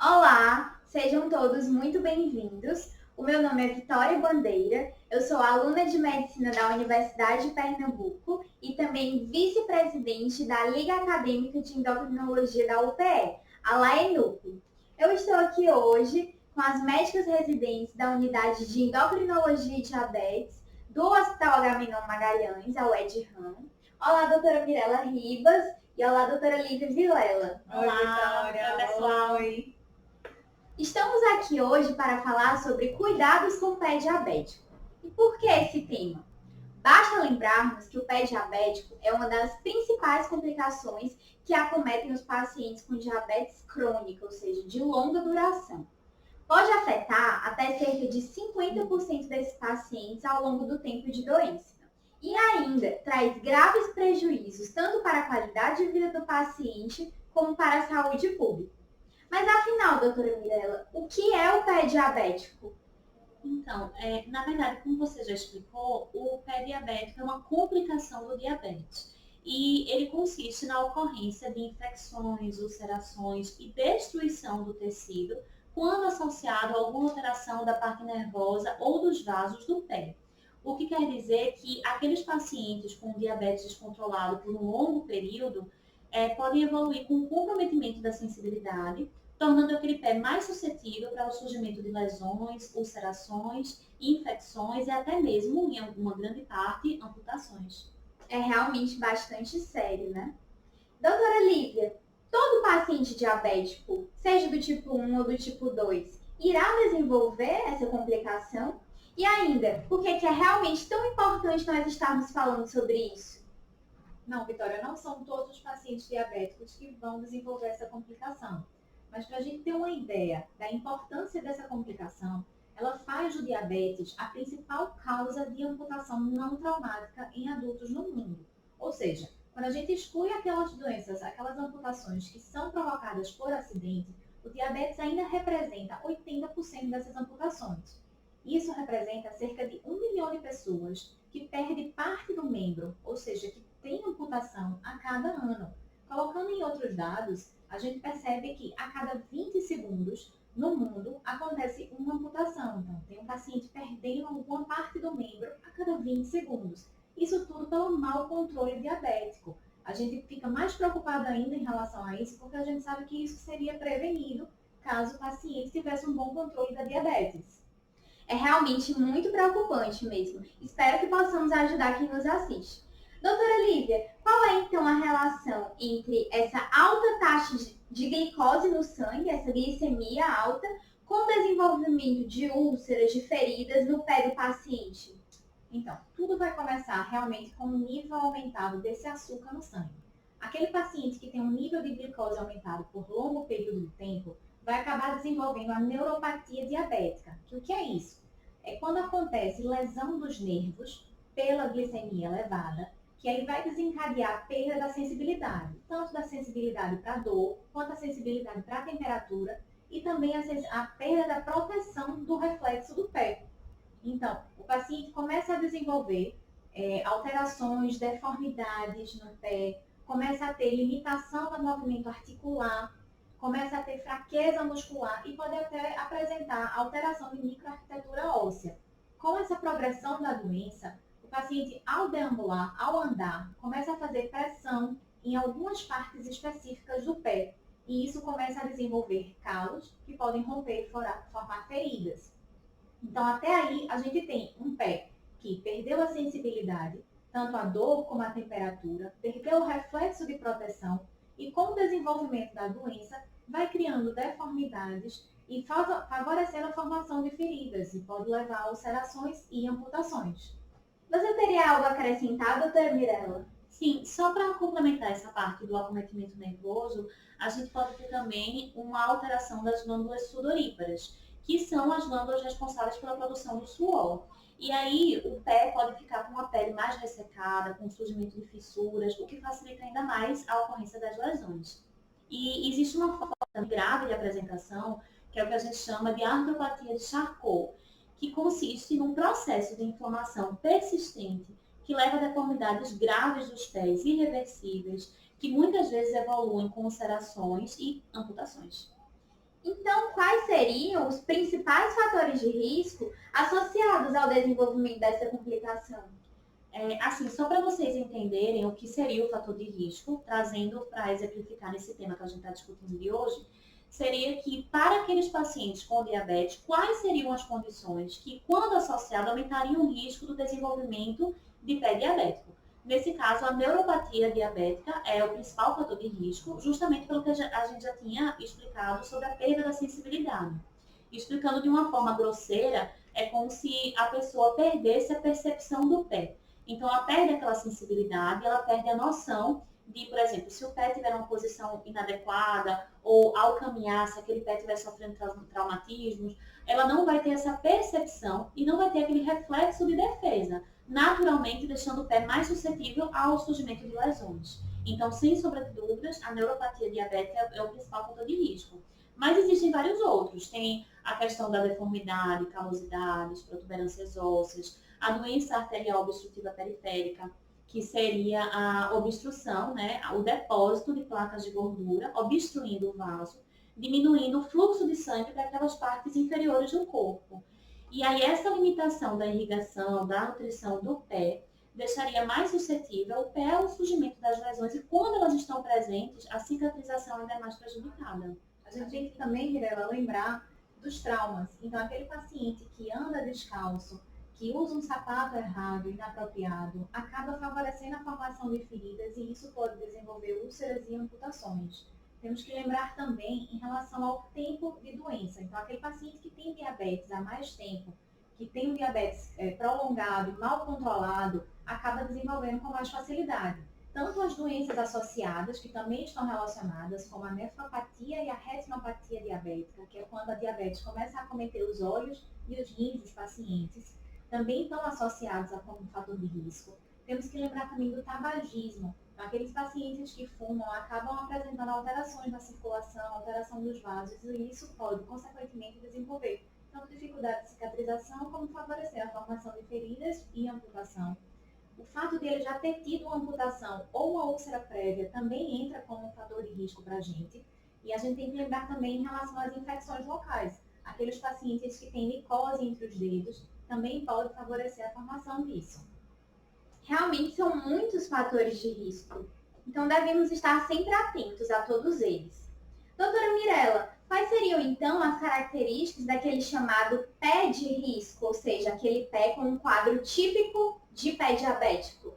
Olá, sejam todos muito bem-vindos. O meu nome é Vitória Bandeira, eu sou aluna de Medicina da Universidade de Pernambuco e também vice-presidente da Liga Acadêmica de Endocrinologia da UPE, a LAENUP. Eu estou aqui hoje com as médicas residentes da Unidade de Endocrinologia e Diabetes do Hospital Agamenon Magalhães, a UED-RAM. Olá, doutora Mirela Ribas e olá, doutora Lívia Vilela. Olá, Vitória. Oi, pessoal. Oi. Estamos aqui hoje para falar sobre cuidados com o pé diabético. E por que esse tema? Basta lembrarmos que o pé diabético é uma das principais complicações que acometem os pacientes com diabetes crônica, ou seja, de longa duração. Pode afetar até cerca de 50% desses pacientes ao longo do tempo de doença. E ainda traz graves prejuízos tanto para a qualidade de vida do paciente como para a saúde pública. Mas afinal, doutora Mirela, o que é o pé diabético? Então, na verdade, como você já explicou, o pé diabético é uma complicação do diabetes. E ele consiste na ocorrência de infecções, ulcerações e destruição do tecido quando associado a alguma alteração da parte nervosa ou dos vasos do pé. O que quer dizer que aqueles pacientes com diabetes descontrolado por um longo período podem evoluir com comprometimento da sensibilidade, tornando aquele pé mais suscetível para o surgimento de lesões, ulcerações, infecções e até mesmo, em alguma grande parte, amputações. É realmente bastante sério, né? Doutora Lívia, todo paciente diabético, seja do tipo 1 ou do tipo 2, irá desenvolver essa complicação? E ainda, por que é realmente tão importante nós estarmos falando sobre isso? Não, Vitória, não são todos os pacientes diabéticos que vão desenvolver essa complicação. Mas para a gente ter uma ideia da importância dessa complicação, ela faz do diabetes a principal causa de amputação não traumática em adultos no mundo. Ou seja, quando a gente exclui aquelas doenças, aquelas amputações que são provocadas por acidente, o diabetes ainda representa 80% dessas amputações. Isso representa cerca de 1 milhão de pessoas que perdem parte do membro, ou seja, que tem amputação a cada ano. Colocando em outros dados, a gente percebe que a cada 20 segundos no mundo acontece uma amputação. Então, tem um paciente perdendo alguma parte do membro a cada 20 segundos. Isso tudo pelo mau controle diabético. A gente fica mais preocupado ainda em relação a isso, porque a gente sabe que isso seria prevenido caso o paciente tivesse um bom controle da diabetes. É realmente muito preocupante mesmo. Espero que possamos ajudar quem nos assiste. Doutora Lívia, qual é então a relação entre essa alta taxa de glicose no sangue, essa glicemia alta, com o desenvolvimento de úlceras, de feridas no pé do paciente? Então, tudo vai começar realmente com um nível aumentado desse açúcar no sangue. Aquele paciente que tem um nível de glicose aumentado por longo período de tempo vai acabar desenvolvendo a neuropatia diabética. Que o que é isso? É quando acontece lesão dos nervos pela glicemia elevada, que aí vai desencadear a perda da sensibilidade, tanto da sensibilidade para dor, quanto a sensibilidade para a temperatura e também a perda da proteção do reflexo do pé. Então, o paciente começa a desenvolver alterações, deformidades no pé, começa a ter limitação do movimento articular, começa a ter fraqueza muscular e pode até apresentar alteração de microarquitetura óssea. Com essa progressão da doença, o paciente, ao deambular, ao andar, começa a fazer pressão em algumas partes específicas do pé. E isso começa a desenvolver calos que podem romper e formar feridas. Então, até aí, a gente tem um pé que perdeu a sensibilidade, tanto a dor como a temperatura, perdeu o reflexo de proteção e, com o desenvolvimento da doença, vai criando deformidades e favorecendo a formação de feridas e pode levar a ulcerações e amputações. Você teria algo a acrescentar, doutora Mirella? Sim, só para complementar essa parte do acometimento nervoso, a gente pode ter também uma alteração das glândulas sudoríparas, que são as glândulas responsáveis pela produção do suor. E aí o pé pode ficar com uma pele mais ressecada, com surgimento de fissuras, o que facilita ainda mais a ocorrência das lesões. E existe uma forma grave de apresentação, que é o que a gente chama de artropatia de Charcot, que consiste num processo de inflamação persistente que leva a deformidades graves dos pés, irreversíveis, que muitas vezes evoluem com ulcerações e amputações. Então, quais seriam os principais fatores de risco associados ao desenvolvimento dessa complicação? Assim, só para vocês entenderem o que seria o fator de risco, trazendo para exemplificar nesse tema que a gente está discutindo de hoje, seria que para aqueles pacientes com diabetes, quais seriam as condições que, quando associado, aumentariam o risco do desenvolvimento de pé diabético? Nesse caso, a neuropatia diabética é o principal fator de risco, justamente pelo que a gente já tinha explicado sobre a perda da sensibilidade. Explicando de uma forma grosseira, é como se a pessoa perdesse a percepção do pé. Então, ela perde aquela sensibilidade, ela perde a noção de, por exemplo, se o pé tiver uma posição inadequada ou ao caminhar, se aquele pé estiver sofrendo traumatismos, ela não vai ter essa percepção e não vai ter aquele reflexo de defesa, naturalmente deixando o pé mais suscetível ao surgimento de lesões. Então, sem sombra de dúvidas, a neuropatia diabética é o principal fator de risco. Mas existem vários outros. Tem a questão da deformidade, calosidades, protuberâncias ósseas, a doença arterial obstrutiva periférica, que seria a obstrução, né, o depósito de placas de gordura, obstruindo o vaso, diminuindo o fluxo de sangue para aquelas partes inferiores do corpo. E aí essa limitação da irrigação, da nutrição do pé, deixaria mais suscetível o pé ao surgimento das lesões e quando elas estão presentes, a cicatrização ainda é mais prejudicada. A gente tem que também, Mirella, lembrar dos traumas. Então, aquele paciente que anda descalço, que usa um sapato errado, inapropriado, acaba favorecendo a formação de feridas e isso pode desenvolver úlceras e amputações. Temos que lembrar também em relação ao tempo de doença. Então, aquele paciente que tem diabetes há mais tempo, que tem um diabetes prolongado, mal controlado, acaba desenvolvendo com mais facilidade. Tanto as doenças associadas, que também estão relacionadas, como a nefropatia e a retinopatia diabética, que é quando a diabetes começa a acometer os olhos e os rins dos pacientes, também estão associados a como fator de risco. Temos que lembrar também do tabagismo. Então, aqueles pacientes que fumam acabam apresentando alterações na circulação, alteração dos vasos, e isso pode, consequentemente, desenvolver tanto dificuldade de cicatrização, como favorecer a formação de feridas e amputação. O fato de ele já ter tido uma amputação ou uma úlcera prévia também entra como um fator de risco para a gente. E a gente tem que lembrar também em relação às infecções locais. Aqueles pacientes que têm micose entre os dedos também pode favorecer a formação disso. Realmente são muitos fatores de risco, então devemos estar sempre atentos a todos eles. Doutora Mirella, quais seriam então as características daquele chamado pé de risco, ou seja, aquele pé com um quadro típico de pé diabético?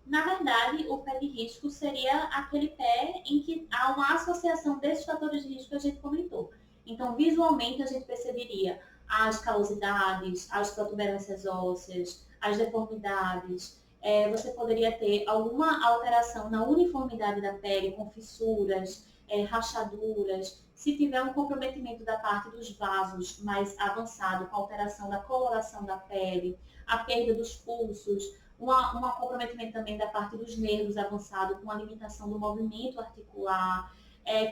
Na verdade, o pé de risco seria aquele pé em que há uma associação desses fatores de risco que a gente comentou. Então, visualmente, a gente perceberia as calosidades, as protuberâncias ósseas, as deformidades. Você poderia ter alguma alteração na uniformidade da pele, com fissuras, rachaduras. Se tiver um comprometimento da parte dos vasos mais avançado, com alteração da coloração da pele, a perda dos pulsos, um comprometimento também da parte dos nervos avançado, com a limitação do movimento articular.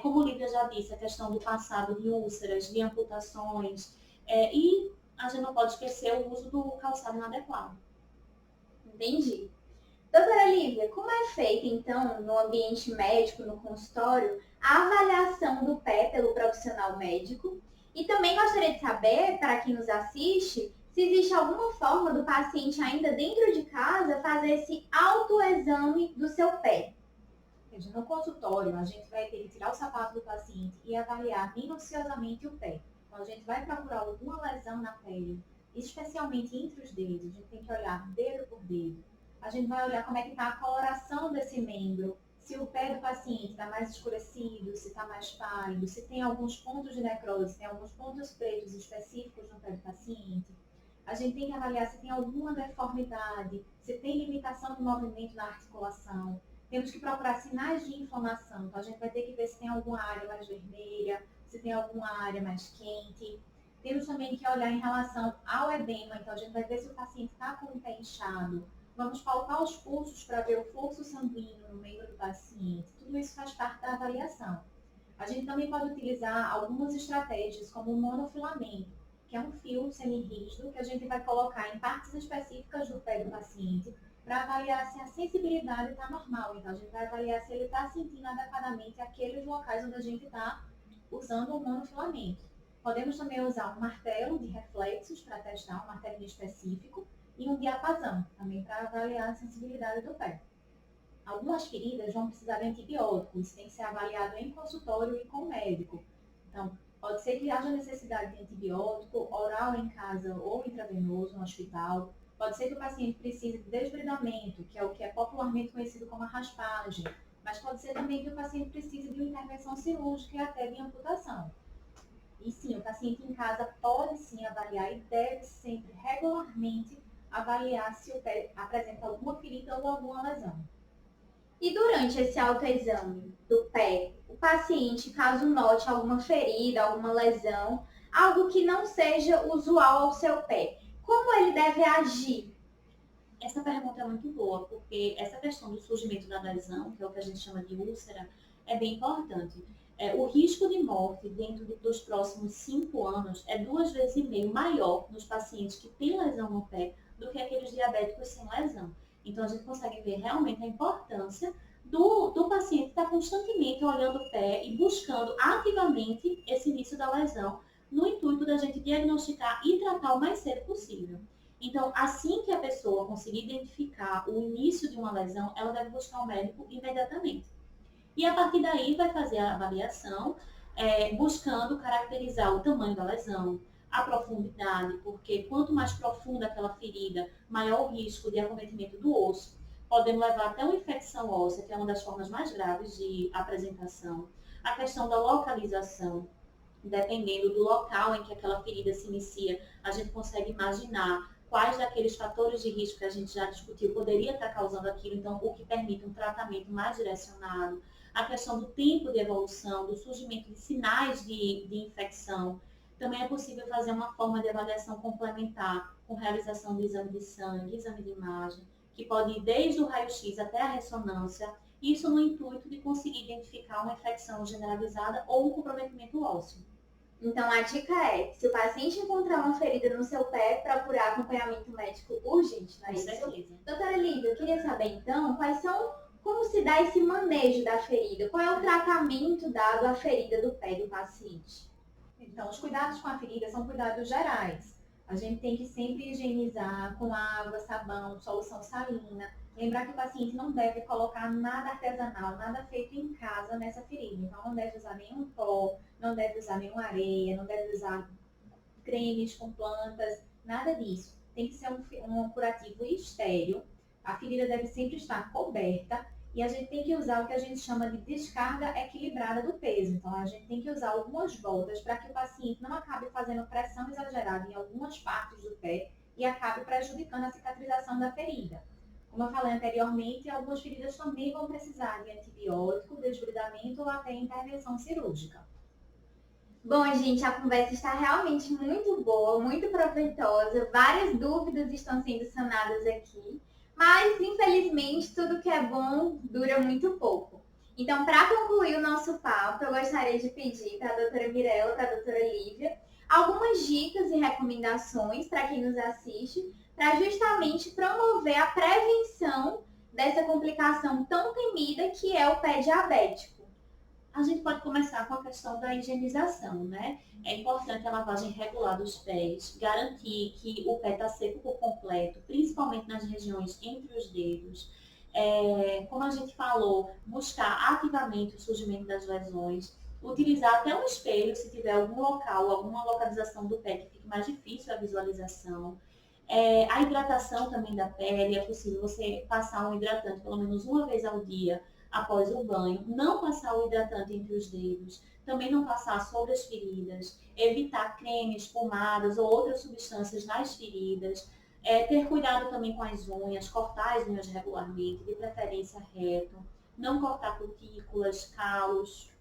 Como Lívia já disse, a questão do passado de úlceras, de amputações. E a gente não pode esquecer o uso do calçado inadequado. Entendi. Doutora Lívia, como é feita, então, no ambiente médico, no consultório, a avaliação do pé pelo profissional médico? E também gostaria de saber, para quem nos assiste, se existe alguma forma do paciente ainda dentro de casa fazer esse autoexame do seu pé. No consultório, a gente vai ter que tirar o sapato do paciente e avaliar minuciosamente o pé. Então, a gente vai procurar alguma lesão na pele, especialmente entre os dedos. A gente tem que olhar dedo por dedo. A gente vai olhar como é que está a coloração desse membro, se o pé do paciente está mais escurecido, se está mais pálido, se tem alguns pontos de necrose, se tem alguns pontos pretos específicos no pé do paciente. A gente tem que avaliar se tem alguma deformidade, se tem limitação de movimento na articulação. Temos que procurar sinais de inflamação. Então, a gente vai ter que ver se tem alguma área mais vermelha, se tem alguma área mais quente. Temos também que olhar em relação ao edema. Então, a gente vai ver se o paciente está com o pé inchado. Vamos palpar os pulsos para ver o fluxo sanguíneo no membro do paciente. Tudo isso faz parte da avaliação. A gente também pode utilizar algumas estratégias, como o monofilamento, que é um fio semirrígido que a gente vai colocar em partes específicas do pé do paciente para avaliar se a sensibilidade está normal. Então, a gente vai avaliar se ele está sentindo adequadamente aqueles locais onde a gente está usando um monofilamento. Podemos também usar um martelo de reflexos para testar, um martelo específico, e um diapasão, também para avaliar a sensibilidade do pé. Algumas feridas vão precisar de antibiótico, isso tem que ser avaliado em consultório e com o médico. Então, pode ser que haja necessidade de antibiótico oral em casa ou intravenoso no hospital. Pode ser que o paciente precise de desbridamento, que é o que é popularmente conhecido como a raspagem. Mas pode ser também que o paciente precise de uma intervenção cirúrgica e até de amputação. E sim, o paciente em casa pode sim avaliar e deve sempre, regularmente, avaliar se o pé apresenta alguma ferida ou alguma lesão. E durante esse autoexame do pé, o paciente, caso note alguma ferida, alguma lesão, algo que não seja usual ao seu pé, como ele deve agir? Essa pergunta é muito boa, porque essa questão do surgimento da lesão, que é o que a gente chama de úlcera, é bem importante. O risco de morte dentro dos próximos 5 anos é 2,5 vezes maior nos pacientes que têm lesão no pé do que aqueles diabéticos sem lesão. Então, a gente consegue ver realmente a importância do paciente estar constantemente olhando o pé e buscando ativamente esse início da lesão, no intuito da gente diagnosticar e tratar o mais cedo possível. Então, assim que a pessoa conseguir identificar o início de uma lesão, ela deve buscar um médico imediatamente. E a partir daí vai fazer a avaliação, buscando caracterizar o tamanho da lesão, a profundidade, porque quanto mais profunda aquela ferida, maior o risco de acometimento do osso, podendo levar até uma infecção óssea, que é uma das formas mais graves de apresentação. A questão da localização, dependendo do local em que aquela ferida se inicia, a gente consegue imaginar quais daqueles fatores de risco que a gente já discutiu poderia estar causando aquilo, então o que permite um tratamento mais direcionado. A questão do tempo de evolução, do surgimento de sinais de infecção. Também é possível fazer uma forma de avaliação complementar, com realização do exame de sangue, exame de imagem, que pode ir desde o raio-x até a ressonância, isso no intuito de conseguir identificar uma infecção generalizada ou um comprometimento ósseo. Então, a dica é, se o paciente encontrar uma ferida no seu pé, procurar acompanhamento médico urgente, não é isso? Certeza. Doutora Lívia, eu queria saber então, como se dá esse manejo da ferida? Qual é o tratamento dado à ferida do pé do paciente? Então, os cuidados com a ferida são cuidados gerais. A gente tem que sempre higienizar com água, sabão, solução salina. Lembrar que o paciente não deve colocar nada artesanal, nada feito em casa nessa ferida. Então, não deve usar nenhum pó, não deve usar nenhuma areia, não deve usar cremes com plantas, nada disso. Tem que ser um curativo estéril. A ferida deve sempre estar coberta. E a gente tem que usar o que a gente chama de descarga equilibrada do peso. Então, a gente tem que usar algumas voltas para que o paciente não acabe fazendo pressão exagerada em algumas partes do pé e acabe prejudicando a cicatrização da ferida. Como eu falei anteriormente, algumas feridas também vão precisar de antibiótico, desbridamento ou até intervenção cirúrgica. Bom, gente, a conversa está realmente muito boa, muito proveitosa. Várias dúvidas estão sendo sanadas aqui. Mas, infelizmente, tudo que é bom dura muito pouco. Então, para concluir o nosso papo, eu gostaria de pedir para a doutora Mirella, para a doutora Lívia, algumas dicas e recomendações para quem nos assiste, para justamente promover a prevenção dessa complicação tão temida que é o pé diabético. A gente pode começar com a questão da higienização, né? É importante a lavagem regular dos pés, garantir que o pé está seco por completo, principalmente nas regiões entre os dedos. Como a gente falou, buscar ativamente o surgimento das lesões, utilizar até um espelho se tiver algum local, alguma localização do pé que fique mais difícil a visualização. A hidratação também da pele, é possível você passar um hidratante pelo menos uma vez ao dia após o banho, não passar o hidratante entre os dedos, também não passar sobre as feridas, evitar cremes, pomadas ou outras substâncias nas feridas, ter cuidado também com as unhas, cortar as unhas regularmente, de preferência reto, não cortar cutículas, calos.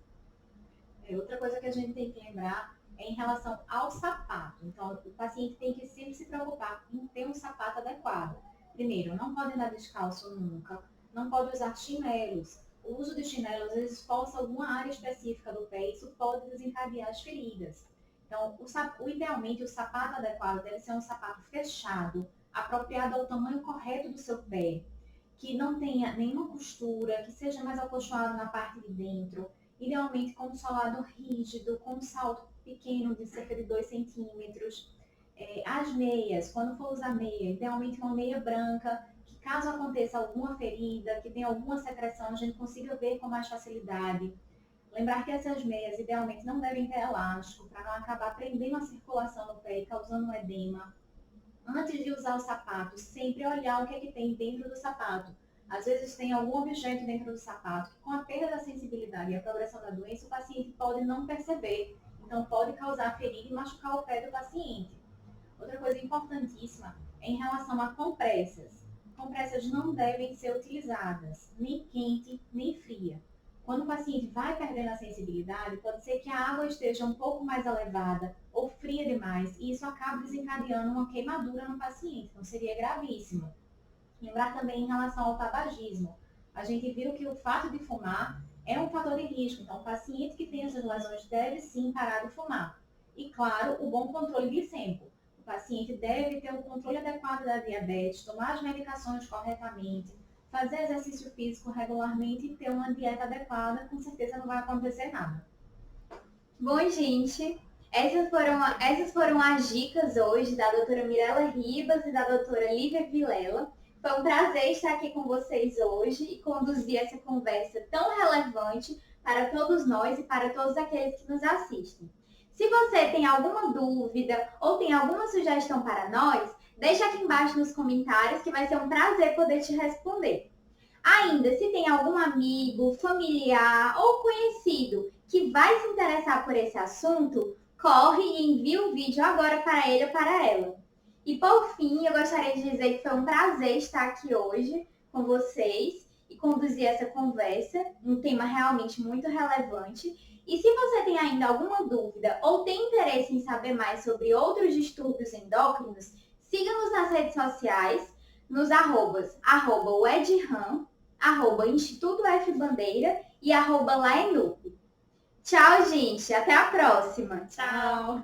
Outra coisa que a gente tem que lembrar é em relação ao sapato. Então, o paciente tem que sempre se preocupar em ter um sapato adequado. Primeiro, não pode andar descalço nunca. Não pode usar chinelos. O uso de chinelos, às vezes, força alguma área específica do pé e isso pode desencadear as feridas. Então, idealmente, o sapato adequado deve ser um sapato fechado, apropriado ao tamanho correto do seu pé, que não tenha nenhuma costura, que seja mais acolchoado na parte de dentro. idealmente com um solado rígido, com um salto pequeno de cerca de 2 centímetros. As meias, quando for usar meia, idealmente uma meia branca, que caso aconteça alguma ferida, que tenha alguma secreção, a gente consiga ver com mais facilidade. Lembrar que essas meias, idealmente, não devem ter elástico, para não acabar prendendo a circulação no pé e causando um edema. Antes de usar o sapato, sempre olhar o que é que tem dentro do sapato. Às vezes tem algum objeto dentro do sapato que, com a perda da sensibilidade e a progressão da doença, o paciente pode não perceber. Então, pode causar ferida e machucar o pé do paciente. Outra coisa importantíssima é em relação a compressas. Compressas não devem ser utilizadas, nem quente, nem fria. Quando o paciente vai perdendo a sensibilidade, pode ser que a água esteja um pouco mais elevada ou fria demais, e isso acaba desencadeando uma queimadura no paciente, então seria gravíssimo. Lembrar também em relação ao tabagismo. A gente viu que o fato de fumar é um fator de risco, então o paciente que tem essas lesões deve sim parar de fumar. E claro, o bom controle glicêmico. O paciente deve ter um controle adequado da diabetes, tomar as medicações corretamente, fazer exercício físico regularmente e ter uma dieta adequada, com certeza não vai acontecer nada. Bom, gente, essas foram as dicas hoje da doutora Mirela Ribas e da doutora Lívia Vilela. Foi um prazer estar aqui com vocês hoje e conduzir essa conversa tão relevante para todos nós e para todos aqueles que nos assistem. Se você tem alguma dúvida ou tem alguma sugestão para nós, deixa aqui embaixo nos comentários que vai ser um prazer poder te responder. Ainda, se tem algum amigo, familiar ou conhecido que vai se interessar por esse assunto, corre e envia o vídeo agora para ele ou para ela. E por fim, eu gostaria de dizer que foi um prazer estar aqui hoje com vocês e conduzir essa conversa, um tema realmente muito relevante. E se você tem ainda alguma dúvida ou tem interesse em saber mais sobre outros distúrbios endócrinos, siga-nos nas redes sociais, nos @wedram, @Instituto F Bandeira e @Laenup. Tchau, gente. Até a próxima. Tchau!